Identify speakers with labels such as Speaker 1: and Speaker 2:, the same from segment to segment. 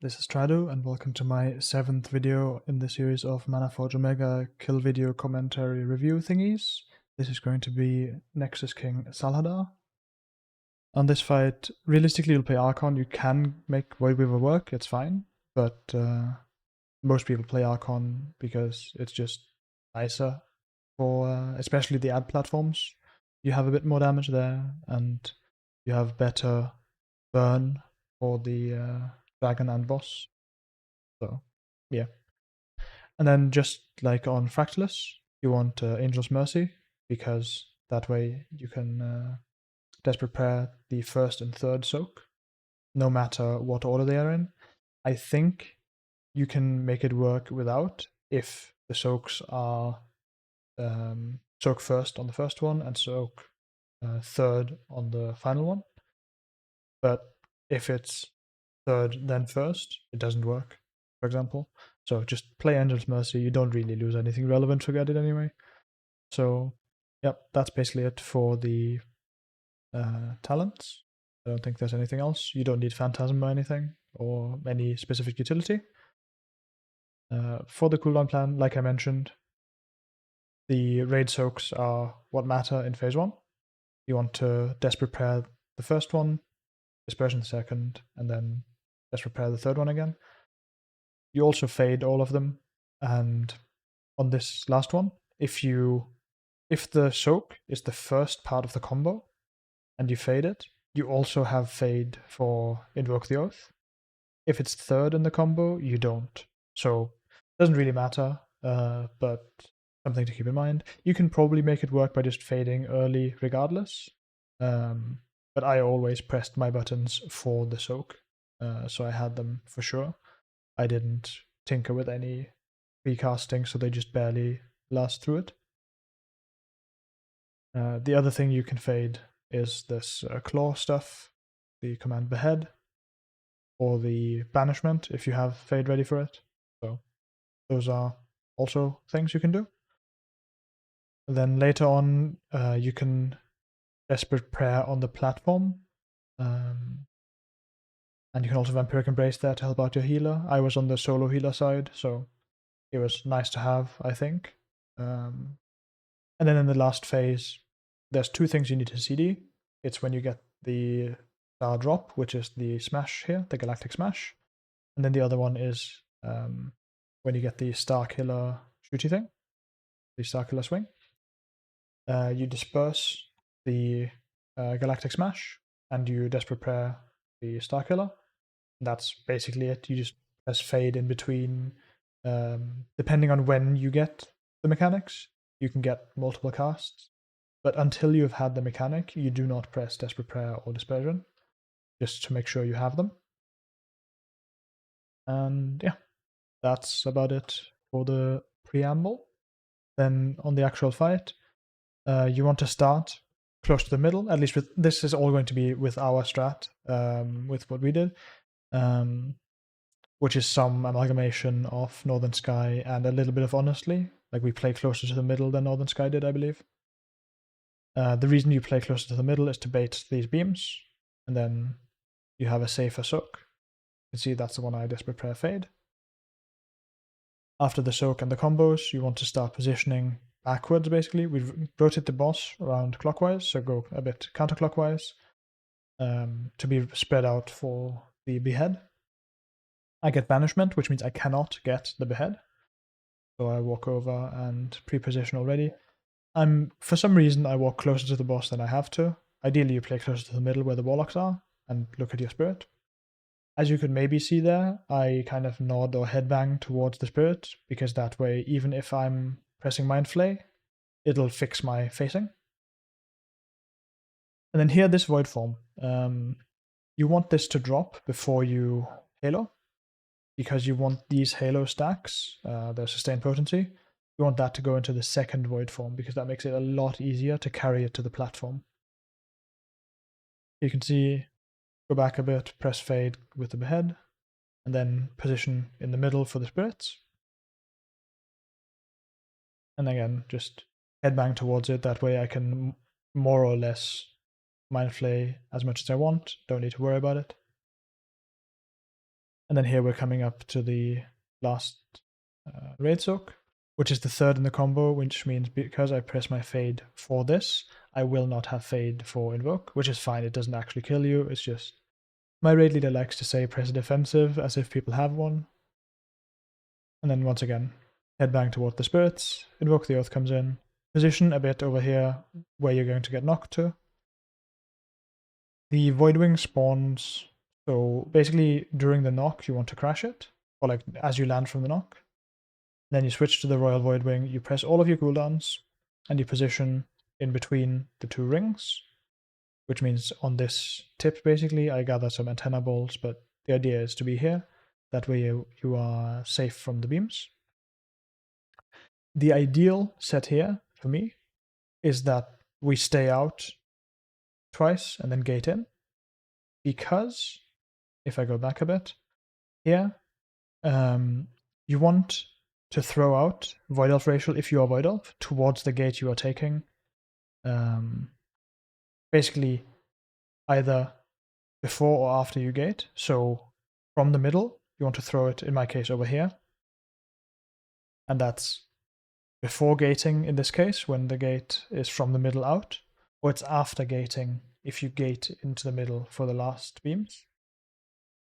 Speaker 1: This is Trado, and welcome to my 7th video in the series of Mana Forge Omega kill video commentary review thingies. This is going to be Nexus-King Salhadaar. On this fight, realistically you'll play Archon. You can make Voidweaver work, it's fine, but most people play Archon because it's just nicer for especially the ad platforms. You have a bit more damage there, and you have better burn for the dragon and boss. So, yeah. And then just like on Fractalus, you want Angel's Mercy, because that way you can Desperate Prayer the first and third soak, no matter what order they are in. I think you can make it work without, if the soaks are soak first on the first one and soak third on the final one. But if it's third then first, it doesn't work, for example. So just play Angel's Mercy. You don't really lose anything relevant to get it anyway. So, yep, that's basically it for the talents. I don't think there's anything else. You don't need Phantasm or anything, or any specific utility. For the cooldown plan, like I mentioned, the raid soaks are what matter in phase 1. You want to Desperate Prayer the first one, Dispersion the second, and then Desperate Prayer the third one again. You also fade all of them, and on this last one, if the soak is the first part of the combo and you fade it, you also have fade for Invoke the Oath. If it's third in the combo, you don't. So it doesn't really matter, but something to keep in mind. You can probably make it work by just fading early regardless, but I always pressed my buttons for the soak, so I had them for sure. I didn't tinker with any recasting, so they just barely last through it. The other thing you can fade is this claw stuff, the command behead, or the banishment if you have fade ready for it. So those are also things you can do. Then later on, you can Desperate Prayer on the platform, and you can also Vampiric Embrace there to help out your healer. I was on the solo healer side, so it was nice to have, I think. And then in the last phase, there's two things you need to CD. It's when you get the star drop, which is the smash here, the Galactic Smash. And then the other one is when you get the Star Killer shooty thing, the Star Killer swing. You disperse the Galactic Smash, and you Desperate Prayer the Star Killer. That's basically it. You just press fade in between. Depending on when you get the mechanics, you can get multiple casts. But until you've had the mechanic, you do not press Desperate Prayer or Dispersion, just to make sure you have them. And yeah, that's about it for the preamble. Then on the actual fight, you want to start close to the middle. At least with this is all going to be with our strat, with what we did, which is some amalgamation of Northern Sky and a little bit of Honestly. Like we play closer to the middle than Northern Sky did, I believe. The reason you play closer to the middle is to bait these beams, and then you have a safer soak. You can see that's the one I Desperate Prayer fade. After the soak and the combos, you want to start positioning backwards, basically. We rotate the boss around clockwise, so go a bit counterclockwise, to be spread out for the behead. I get banishment, which means I cannot get the behead. So I walk over and pre-position already. For some reason, I walk closer to the boss than I have to. Ideally, you play closer to the middle where the warlocks are, and look at your spirit. As you could maybe see there, I kind of nod or headbang towards the spirit, because that way, even if I'm pressing Mind Flay, it'll fix my facing. And then here, this Void form. You want this to drop before you Halo, because you want these Halo stacks, their sustained potency, you want that to go into the second Void form, because that makes it a lot easier to carry it to the platform. You can see, go back a bit, press fade with the behead, and then position in the middle for the spirits. And again, just headbang towards it, that way I can more or less Mind Flay as much as I want, don't need to worry about it. And then here we're coming up to the last Raid Soak, which is the third in the combo, which means because I press my Fade for this, I will not have Fade for Invoke, which is fine. It doesn't actually kill you. It's just my raid leader likes to say press a defensive as if people have one. And then once again, headbang toward the spirits, Invoke the Oath comes in, position a bit over here where you're going to get knocked to. The Voidwing spawns, so basically during the knock you want to crash it, or like as you land from the knock. Then you switch to the Royal Voidwing, you press all of your cooldowns, and you position in between the two rings, which means on this tip basically I gather some antenna balls, but the idea is to be here. That way you are safe from the beams. The ideal set here, for me, is that we stay out twice and then gate in. Because, if I go back a bit, here, you want to throw out Void Elf Racial, if you are Void Elf, towards the gate you are taking. Basically, either before or after you gate. So, from the middle, you want to throw it, in my case, over here. And that's before gating in this case, when the gate is from the middle out, or it's after gating if you gate into the middle for the last beams.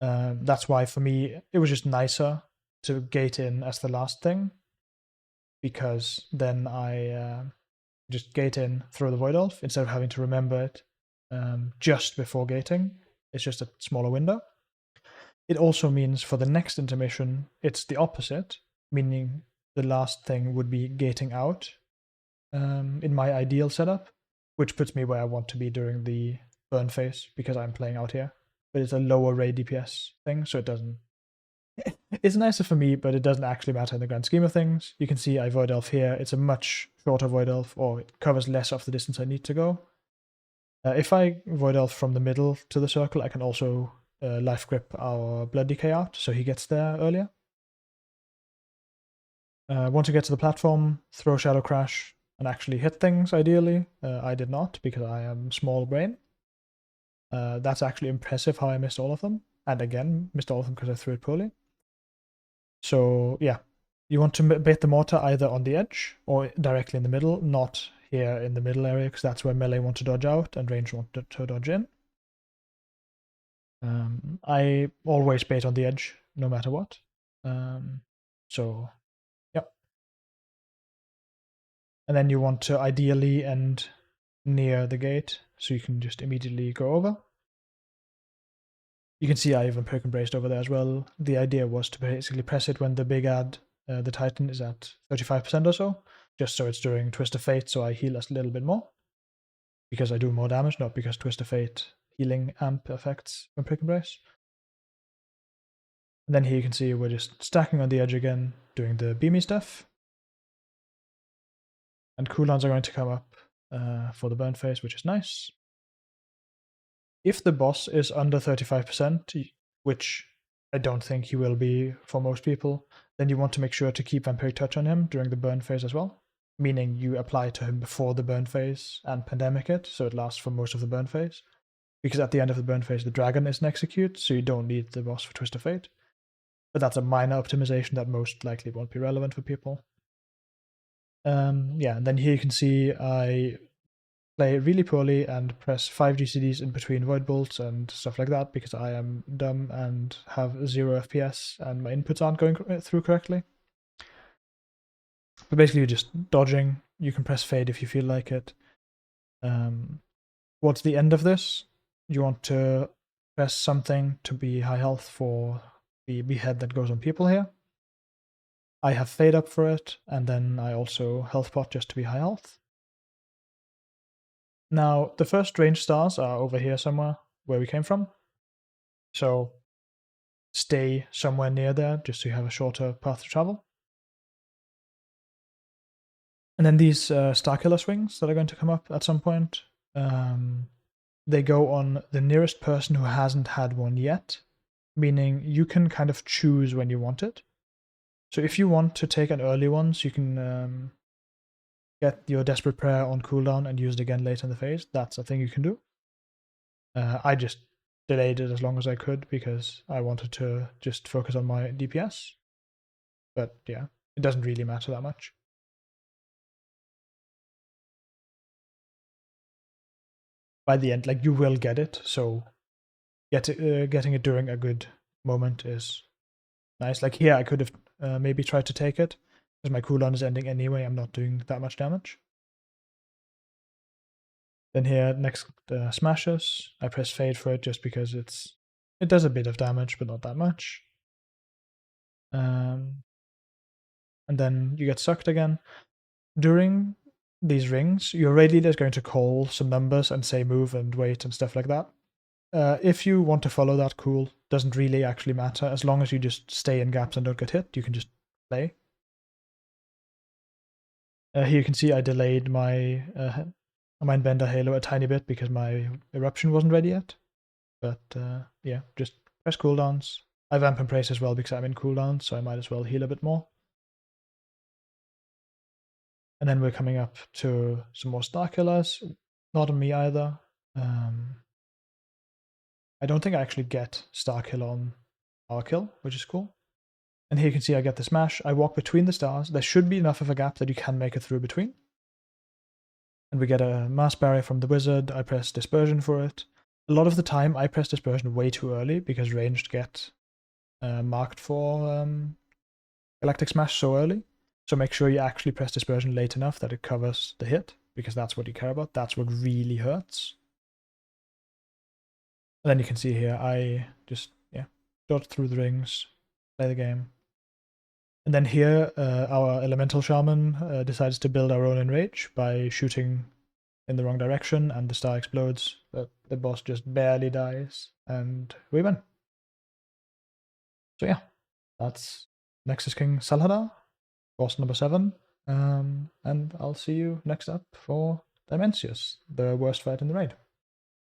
Speaker 1: That's why for me it was just nicer to gate in as the last thing, because then I just gate in, throw the Void Elf, instead of having to remember it just before gating. It's just a smaller window. It also means for the next intermission, it's the opposite, meaning the last thing would be gating out in my ideal setup, which puts me where I want to be during the burn phase, because I'm playing out here. But it's a lower raid DPS thing, so it doesn't... It's nicer for me, but it doesn't actually matter in the grand scheme of things. You can see I Void Elf here. It's a much shorter Void Elf, or it covers less of the distance I need to go. If I Void Elf from the middle to the circle, I can also Life Grip our Blood Decay out, so he gets there earlier. Once you get to the platform, throw Shadow Crash and actually hit things, ideally. I did not, because I am small brain. That's actually impressive how I missed all of them. And again, missed all of them because I threw it poorly. So yeah, you want to bait the mortar either on the edge or directly in the middle, not here in the middle area, because that's where melee want to dodge out and range want to dodge in. I always bait on the edge, no matter what. So, yep. And then you want to ideally end near the gate, so you can just immediately go over. You can see I even perk embraced over there as well. The idea was to basically press it when the big ad, the Titan, is at 35% or so, just so it's during Twist of Fate, so I heal us a little bit more. Because I do more damage, not because Twist of Fate healing amp affects when perk embrace. And then here you can see we're just stacking on the edge again, doing the beamy stuff. And cooldowns are going to come up for the burn phase, which is nice. If the boss is under 35%, which I don't think he will be for most people, then you want to make sure to keep Vampiric Touch on him during the burn phase as well. Meaning you apply to him before the burn phase and pandemic it, so it lasts for most of the burn phase. Because at the end of the burn phase, the dragon is an execute, so you don't need the boss for Twist of Fate. But that's a minor optimization that most likely won't be relevant for people. Yeah, and then here you can see I play really poorly and press 5 GCDs in between Void Bolts and stuff like that, because I am dumb and have 0 FPS and my inputs aren't going through correctly. But basically you're just dodging. You can press Fade if you feel like it. Towards the end of this, you want to press something to be high health for the behead that goes on people here. I have Fade up for it, and then I also health pot just to be high health. Now, the first range stars are over here somewhere, where we came from. So stay somewhere near there, just so you have a shorter path to travel. And then these Starkiller swings that are going to come up at some point, they go on the nearest person who hasn't had one yet, meaning you can kind of choose when you want it. So if you want to take an early one, so you can get your Desperate Prayer on cooldown and use it again later in the phase, that's a thing you can do. I just delayed it as long as I could because I wanted to just focus on my DPS. But yeah, it doesn't really matter that much. By the end, like, you will get it, so getting it during a good moment is nice. Like here, I could have maybe tried to take it, because my cooldown is ending anyway, I'm not doing that much damage. Then here, next smashes, I press fade for it just because it does a bit of damage, but not that much. And then you get sucked again. During these rings, your raid leader is going to call some numbers and say move and wait and stuff like that. If you want to follow that, cool. Doesn't really actually matter. As long as you just stay in gaps and don't get hit, you can just play. Here you can see I delayed my Mindbender Halo a tiny bit because my Eruption wasn't ready yet. But yeah, just press cooldowns. I Vamp and Praise as well because I'm in cooldown, so I might as well heal a bit more. And then we're coming up to some more Star Killers. Not on me either. I don't think I actually get Star Kill on our kill, which is cool. And here you can see I get the smash. I walk between the stars. There should be enough of a gap that you can make it through between. And we get a mass barrier from the wizard. I press dispersion for it. A lot of the time I press dispersion way too early because ranged get marked for Galactic Smash so early. So make sure you actually press dispersion late enough that it covers the hit, because that's what you care about. That's what really hurts. And then you can see here I just dodge through the rings, play the game. And then here, our Elemental Shaman decides to build our own Enrage by shooting in the wrong direction, and the star explodes, but the boss just barely dies, and we win. So yeah, that's Nexus-King Salhadaar, boss number 7, and I'll see you next up for Dimensius, the worst fight in the raid.